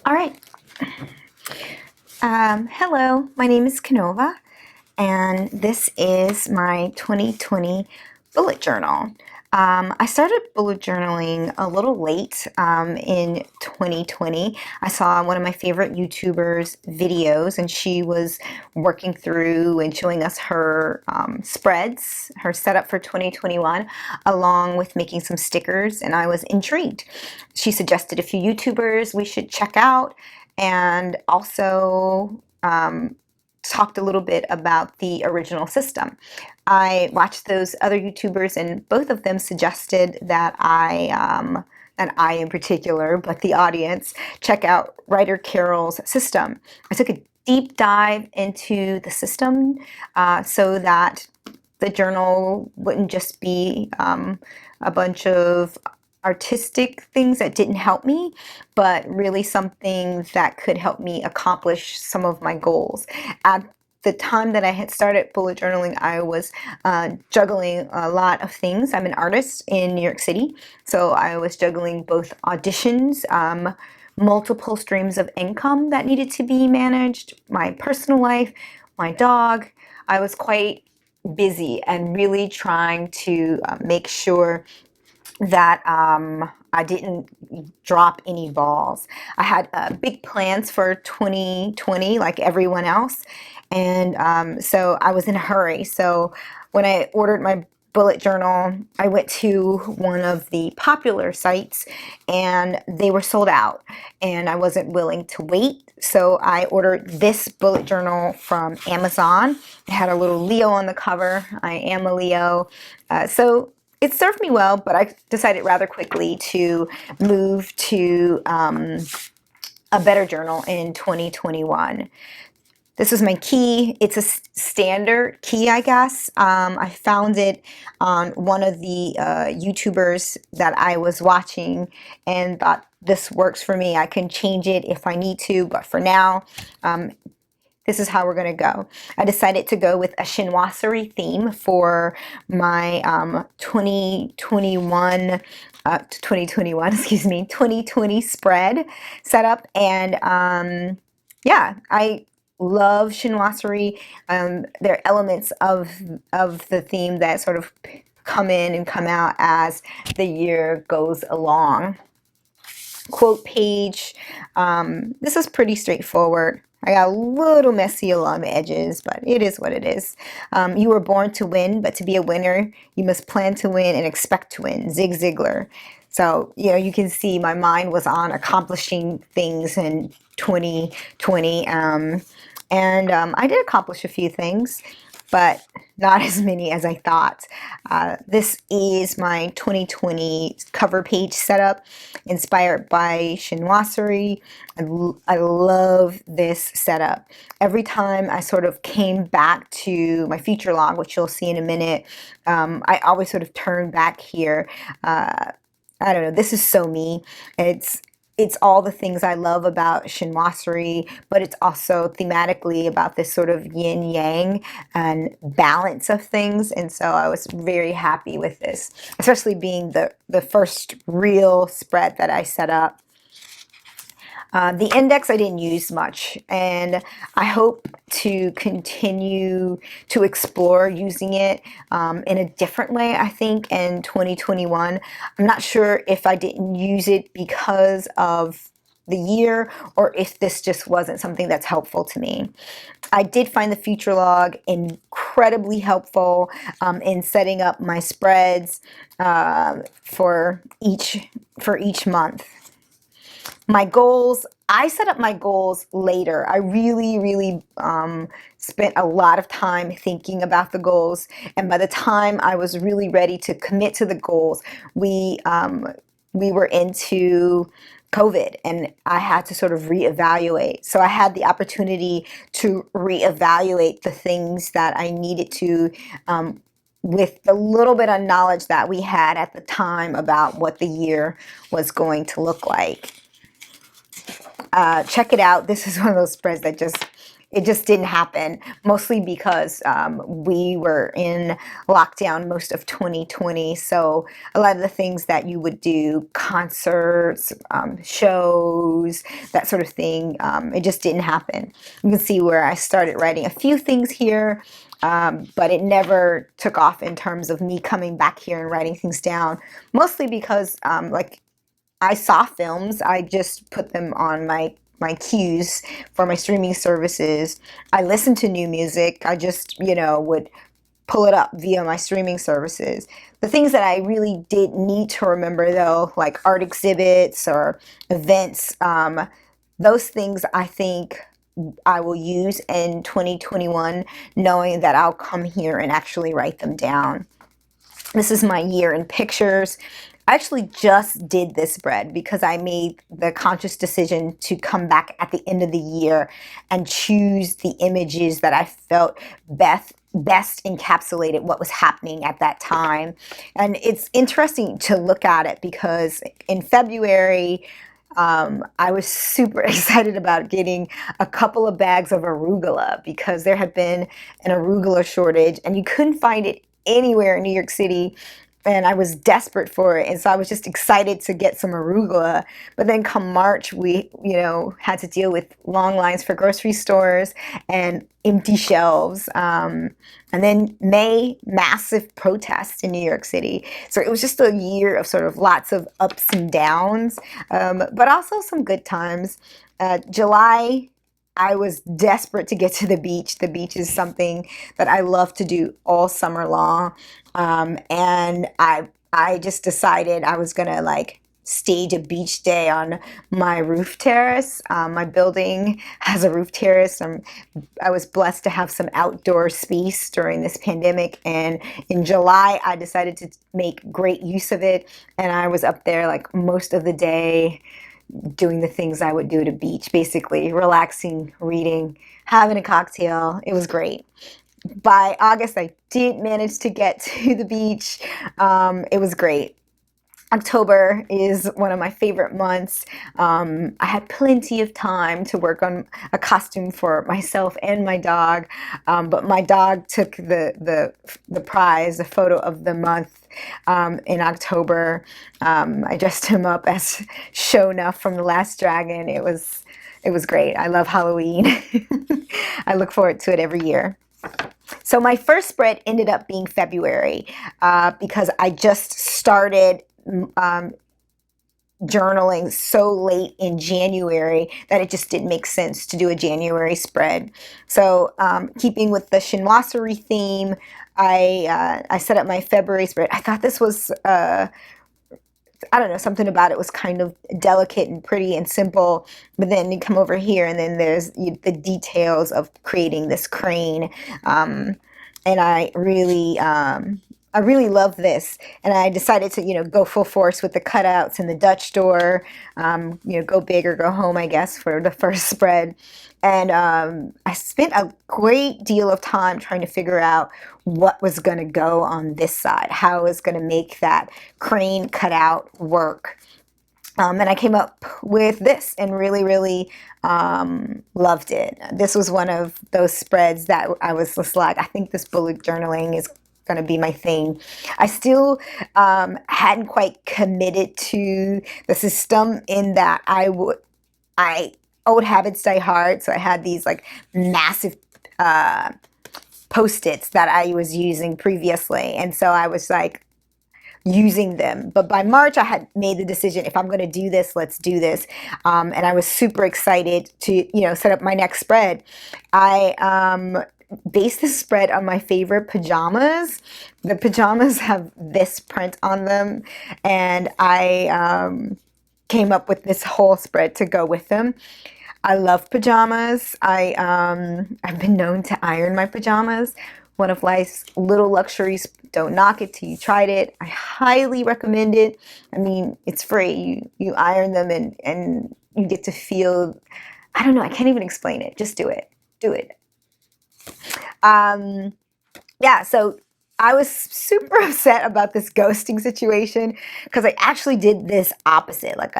All right. Hello, my name is Kanova, and this is my 2020 bullet journal. I started bullet journaling a little late in 2020. I saw one of my favorite YouTubers' videos, and she was working through and showing us her spreads, her setup for 2021, along with making some stickers, and I was intrigued. She suggested a few YouTubers we should check out, and also talked a little bit about the original system. I watched those other YouTubers, and both of them suggested that and I in particular, but the audience, check out Writer Carol's system. I took a deep dive into the system so that the journal wouldn't just be a bunch of artistic things that didn't help me, but really something that could help me accomplish some of my goals. At the time that I had started bullet journaling, I was juggling a lot of things. I'm an artist in New York City, so I was juggling both auditions, multiple streams of income that needed to be managed, my personal life, my dog. I was quite busy and really trying to make sure that I didn't drop any balls. I had big plans for 2020, like everyone else, and so I was in a hurry. So when I ordered my bullet journal, I went to one of the popular sites, and they were sold out, and I wasn't willing to wait. So I ordered this bullet journal from Amazon. It had a little Leo on the cover. I am a Leo. So it served me well, but I decided rather quickly to move to a better journal in 2021. This is my key. It's a standard key, I guess. I found it on one of the YouTubers that I was watching and thought this works for me. I can change it if I need to, but for now, this is how we're going to go. I decided to go with a chinoiserie theme for my 2020 spread setup. And yeah, I love chinoiserie. There are elements of the theme that sort of come in and come out as the year goes along. Quote page. This is pretty straightforward. I got a little messy along the edges, but it is what it is. You were born to win, but to be a winner, you must plan to win and expect to win. Zig Ziglar. So, you can see my mind was on accomplishing things in 2020. I did accomplish a few things, but not as many as I thought. This is my 2020 cover page setup, inspired by chinoiserie. I love this setup. Every time I sort of came back to my feature log, which you'll see in a minute, I always sort of turn back here. I don't know, this is so me. It's all the things I love about chinoiserie, but it's also thematically about this sort of yin yang and balance of things. And so I was very happy with this, especially being the first real spread that I set up. The index I didn't use much, and I hope to continue to explore using it in a different way, I think, in 2021. I'm not sure if I didn't use it because of the year or if this just wasn't something that's helpful to me. I did find the future log incredibly helpful in setting up my spreads for each month. My goals, I set up my goals later. I really spent a lot of time thinking about the goals. And by the time I was really ready to commit to the goals, we were into COVID, and I had to sort of reevaluate. So I had the opportunity to reevaluate the things that I needed to, with the little bit of knowledge that we had at the time about what the year was going to look like. Check it out. This is one of those spreads that just it just didn't happen, mostly because we were in lockdown most of 2020. So a lot of the things that you would do, concerts, shows, that sort of thing, it just didn't happen. You can see where I started writing a few things here, but it never took off in terms of me coming back here and writing things down, mostly because like I saw films, I just put them on my queues for my streaming services. I listened to new music. I just, would pull it up via my streaming services. The things that I really did need to remember, though, like art exhibits or events, those things I think I will use in 2021, knowing that I'll come here and actually write them down. This is my year in pictures. I actually just did this spread because I made the conscious decision to come back at the end of the year and choose the images that I felt best encapsulated what was happening at that time. And it's interesting to look at it because in February, I was super excited about getting a couple of bags of arugula because there had been an arugula shortage and you couldn't find it anywhere in New York City, and I was desperate for it, and so I was just excited to get some arugula. But then come March, we had to deal with long lines for grocery stores and empty shelves. And then May, massive protests in New York City. So it was just a year of sort of lots of ups and downs, but also some good times. July, I was desperate to get to the beach. The beach is something that I love to do all summer long. And I just decided I was gonna like stage a beach day on my roof terrace. My building has a roof terrace. I was blessed to have some outdoor space during this pandemic, and in July I decided to make great use of it, and I was up there like most of the day doing the things I would do at a beach, basically relaxing, reading, having a cocktail. It was great. By August, I did manage to get to the beach. It was great. October is one of my favorite months. I had plenty of time to work on a costume for myself and my dog, but my dog took the prize, the photo of the month, in October. I dressed him up as Shona from The Last Dragon. It was great. I love Halloween. I look forward to it every year. So my first spread ended up being February because I just started journaling so late in January that it just didn't make sense to do a January spread. So keeping with the chinoiserie theme, I set up my February spread. I thought this was I don't know, something about it was kind of delicate and pretty and simple. But then you come over here and then there's the details of creating this crane. And I really love this. And I decided to, go full force with the cutouts and the Dutch door, go big or go home, I guess, for the first spread. And I spent a great deal of time trying to figure out what was going to go on this side, how I was going to make that crane cutout work. And I came up with this and really, really loved it. This was one of those spreads that I was just like, I think this bullet journaling is going to be my thing. I still hadn't quite committed to the system in that old habits die hard. So I had these like massive Post-its that I was using previously. And so I was like using them. But by March, I had made the decision, if I'm going to do this, let's do this. And I was super excited to, set up my next spread. I based this spread on my favorite pajamas. The pajamas have this print on them. And I came up with this whole spread to go with them. I love pajamas. I've been known to iron my pajamas. One of life's little luxuries. Don't knock it till you tried it. I highly recommend it. I mean, it's free. You iron them and you get to feel, I don't know, I can't even explain it. Just do it. Do it. Yeah, so I was super upset about this ghosting situation because I actually did this opposite. Like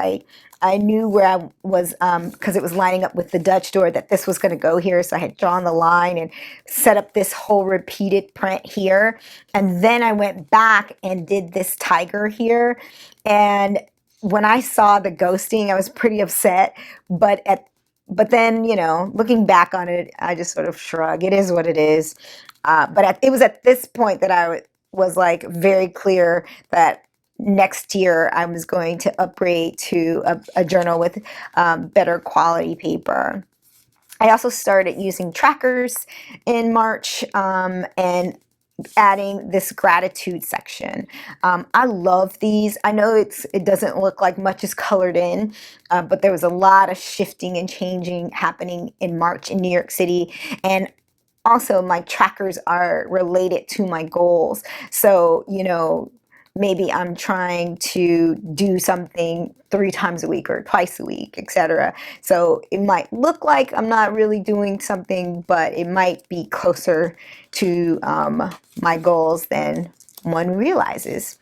I knew where I was because it was lining up with the Dutch door that this was going to go here. So I had drawn the line and set up this whole repeated print here. And then I went back and did this tiger here. And when I saw the ghosting, I was pretty upset. But then, looking back on it, I just sort of shrug. It is what it is. It was at this point that was like very clear that next year I was going to upgrade to a journal with better quality paper. I also started using trackers in March and adding this gratitude section. I love these. I know it doesn't look like much is colored in, but there was a lot of shifting and changing happening in March in New York City. And also my trackers are related to my goals. So, maybe I'm trying to do something 3 times a week or twice a week, etc. So it might look like I'm not really doing something, but it might be closer to my goals than one realizes.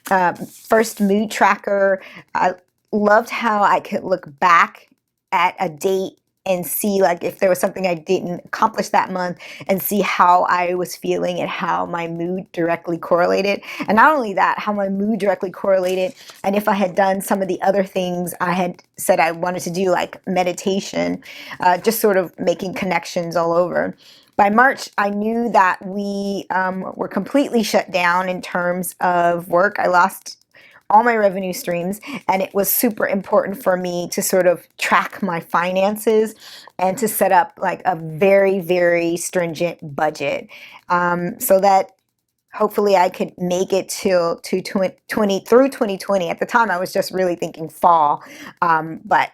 First mood tracker, I loved how I could look back at a date and see like if there was something I didn't accomplish that month and see how I was feeling and how my mood directly correlated. And not only that, how my mood directly correlated and if I had done some of the other things I had said I wanted to do, like meditation, just sort of making connections all over. By March, I knew that we were completely shut down in terms of work. I lost all my revenue streams, and it was super important for me to sort of track my finances and to set up like a very, very stringent budget, so that hopefully I could make it till to 20 through 2020. At the time, I was just really thinking fall, but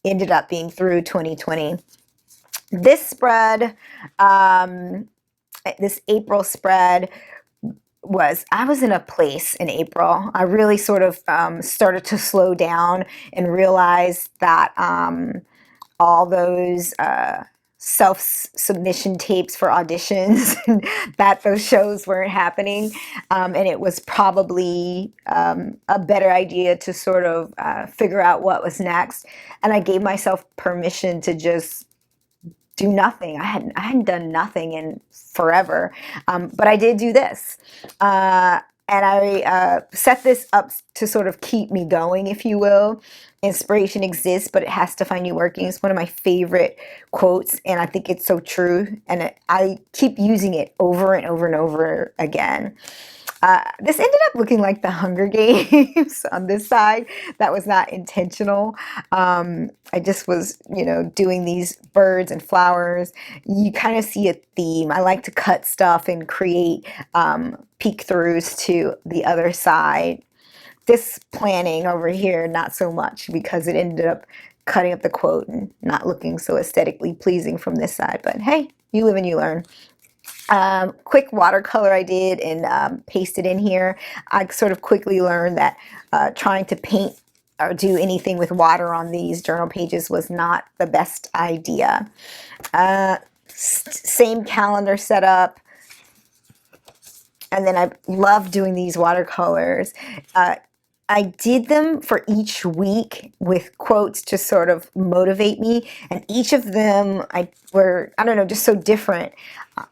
ended up being through 2020. This spread, this April spread, I was in a place in April. I really sort of started to slow down and realize that all those self-submission tapes for auditions, that those shows weren't happening. And it was probably a better idea to sort of figure out what was next. And I gave myself permission to just do nothing. I hadn't done nothing in forever, but I did do this, and I set this up to sort of keep me going, if you will. Inspiration exists, but it has to find you working. It's one of my favorite quotes, and I think it's so true. And I keep using it over and over and over again. This ended up looking like the Hunger Games on this side. That was not intentional. I just was, doing these birds and flowers. You kind of see a theme. I like to cut stuff and create peek throughs to the other side. This planning over here, not so much, because it ended up cutting up the quote and not looking so aesthetically pleasing from this side. But hey, you live and you learn. Quick watercolor I did and pasted in here. I sort of quickly learned that trying to paint or do anything with water on these journal pages was not the best idea. Same calendar setup. And then I love doing these watercolors. I did them for each week with quotes to sort of motivate me. And each of them were, I don't know, just so different.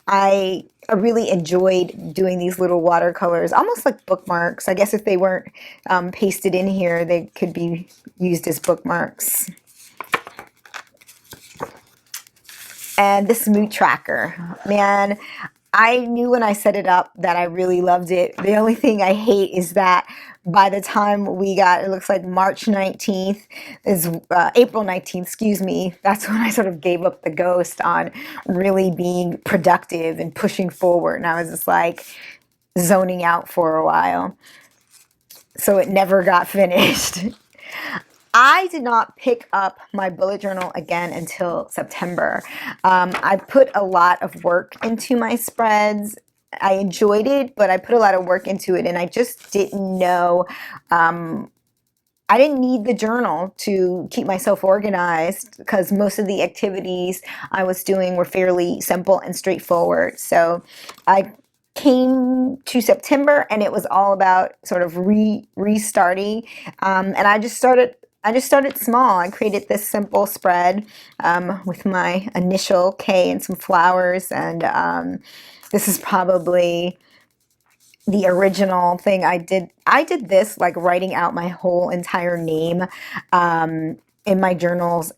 I really enjoyed doing these little watercolors, almost like bookmarks. I guess if they weren't pasted in here, they could be used as bookmarks. And this mood tracker, man, I knew when I set it up that I really loved it. The only thing I hate is that by the time we got, it looks like March 19th, April 19th, excuse me, that's when I sort of gave up the ghost on really being productive and pushing forward. And I was just like zoning out for a while. So it never got finished. I did not pick up my bullet journal again until September. I put a lot of work into my spreads. I enjoyed it, but I put a lot of work into it, and I just didn't know. I didn't need the journal to keep myself organized because most of the activities I was doing were fairly simple and straightforward. So I came to September, and it was all about sort of restarting. And I just started small. I created this simple spread with my initial K and some flowers, and this is probably the original thing I did. I did this like writing out my whole entire name in my journals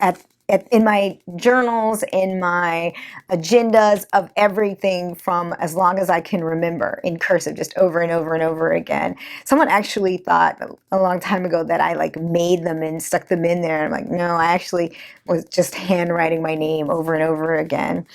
in my journals, in my agendas of everything from as long as I can remember in cursive, just over and over and over again. Someone actually thought a long time ago that I like made them and stuck them in there. I'm like, no, I actually was just handwriting my name over and over again.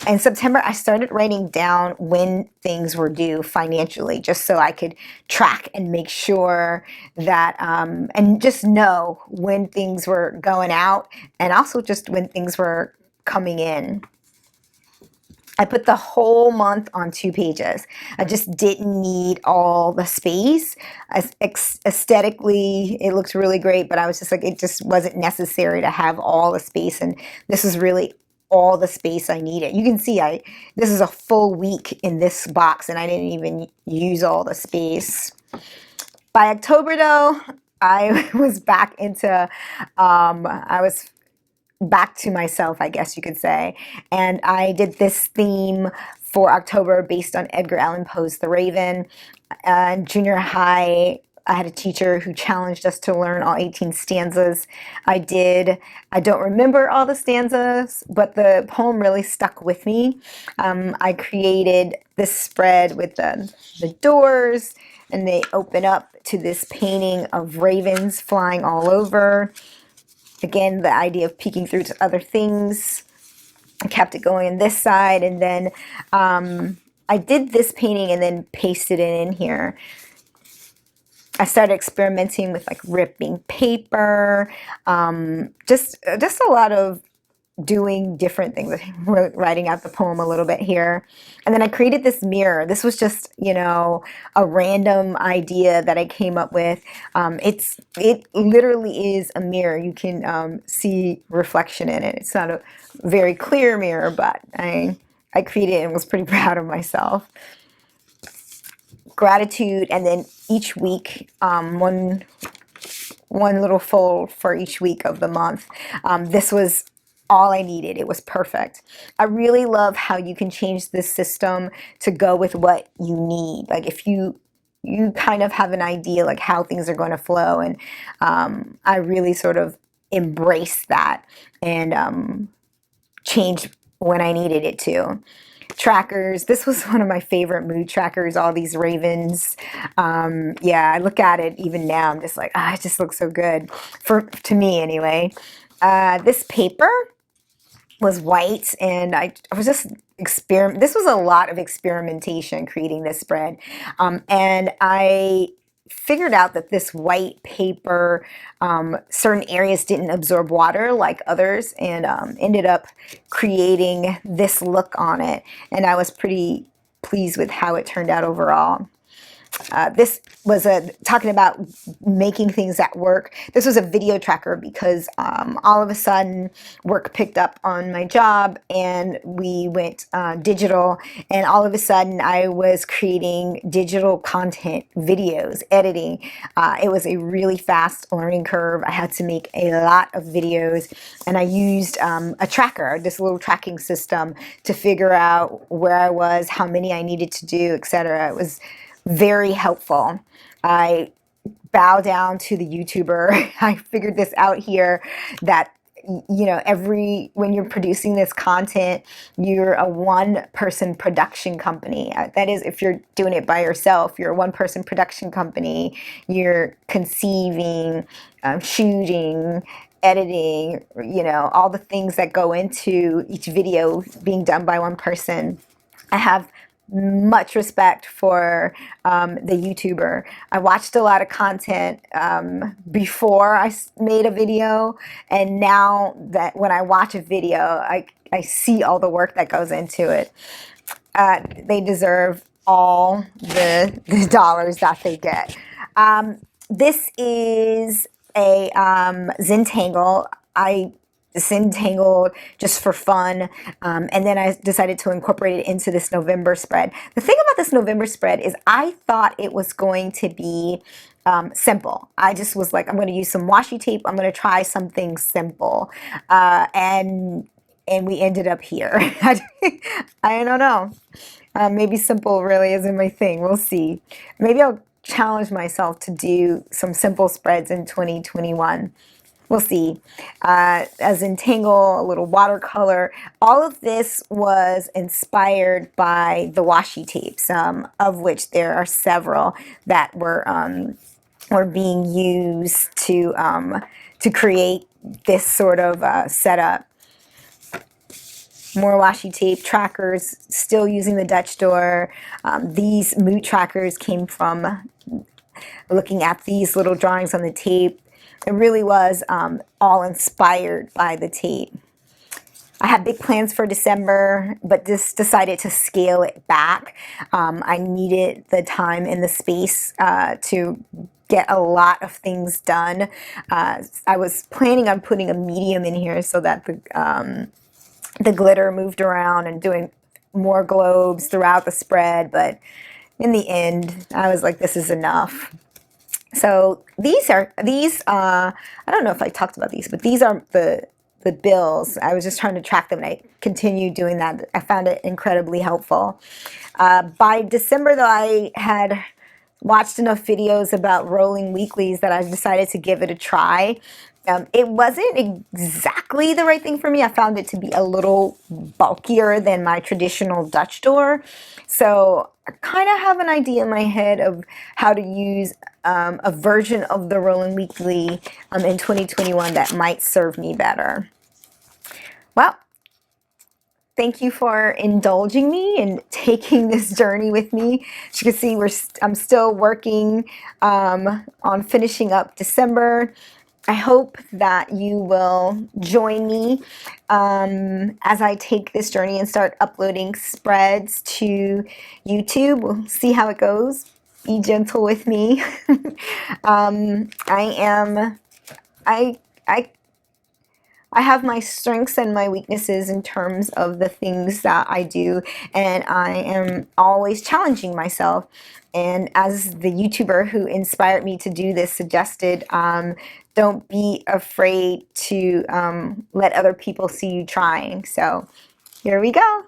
In September, I started writing down when things were due financially, just so I could track and make sure that, and just know when things were going out and also just when things were coming in. I put the whole month on 2 pages. I just didn't need all the space. Aesthetically, it looked really great, but I was just like, it just wasn't necessary to have all the space. And this is really all the space I needed. You can see this is a full week in this box, and I didn't even use all the space. By October, though, I was back into, I was back to myself, I guess you could say. And I did this theme for October based on Edgar Allan Poe's The Raven. Junior high, I had a teacher who challenged us to learn all 18 stanzas. I did. I don't remember all the stanzas, but the poem really stuck with me. I created this spread with the doors, and they open up to this painting of ravens flying all over. Again, the idea of peeking through to other things. I kept it going on this side, and then I did this painting and then pasted it in here. I started experimenting with like ripping paper, just a lot of doing different things, writing out the poem a little bit here. And then I created this mirror. This was just, a random idea that I came up with. It literally is a mirror. You can see reflection in it. It's not a very clear mirror, but I created it and was pretty proud of myself. Gratitude, and then each week, one little fold for each week of the month. This was all I needed. It was perfect. I really love how you can change this system to go with what you need. Like if you kind of have an idea like how things are going to flow, and I really sort of embraced that and changed when I needed it to. Trackers. This was one of my favorite mood trackers, all these ravens. Yeah, I look at it even now. I'm just like, it just looks so good to me anyway. This paper was white, and I was just this was a lot of experimentation creating this spread. And I figured out that this white paper, certain areas didn't absorb water like others, and ended up creating this look on it. And I was pretty pleased with how it turned out overall. This was talking about making things at work. This was a video tracker because all of a sudden work picked up on my job, and we went digital, and all of a sudden I was creating digital content, videos, editing. It was a really fast learning curve. I had to make a lot of videos, and I used a tracker, this little tracking system, to figure out where I was, how many I needed to do, etc. It was very helpful. I bow down to the YouTuber. I figured this out here that, when you're producing this content, you're a one-person production company. That is, if you're doing it by yourself, you're a one-person production company. You're conceiving, shooting, editing, all the things that go into each video being done by one person. I have much respect for the YouTuber. I watched a lot of content before I made a video, and now that when I watch a video, I see all the work that goes into it. They deserve all the dollars that they get. This is a Zentangle. I disentangled just for fun. And then I decided to incorporate it into this November spread. The thing about this November spread is I thought it was going to be simple. I just was like, I'm going to use some washi tape. I'm going to try something simple. And we ended up here. I don't know. Maybe simple really isn't my thing. We'll see. Maybe I'll challenge myself to do some simple spreads in 2021. We'll see. As in Tangle, a little watercolor. All of this was inspired by the washi tapes, of which there are several that were being used to create this sort of setup. More washi tape trackers, still using the Dutch door. These mood trackers came from looking at these little drawings on the tape. It really was all inspired by the tape. I had big plans for December, but just decided to scale it back. I needed the time and the space to get a lot of things done. I was planning on putting a medium in here so that the glitter moved around and doing more globes throughout the spread, but in the end, I was like, this is enough. So these, I don't know if I talked about these, but these are the bills. I was just trying to track them, and I continued doing that. I found it incredibly helpful. By December, though, I had watched enough videos about rolling weeklies that I decided to give it a try. It wasn't exactly the right thing for me. I found it to be a little bulkier than my traditional Dutch door. So I kind of have an idea in my head of how to use a version of the rolling weekly in 2021 that might serve me better. Well, thank you for indulging me and taking this journey with me. As you can see, I'm still working on finishing up December. I hope that you will join me as I take this journey and start uploading spreads to YouTube. We'll see how it goes. Be gentle with me. I have my strengths and my weaknesses in terms of the things that I do, and I am always challenging myself. And as the YouTuber who inspired me to do this suggested, don't be afraid to let other people see you trying. So here we go.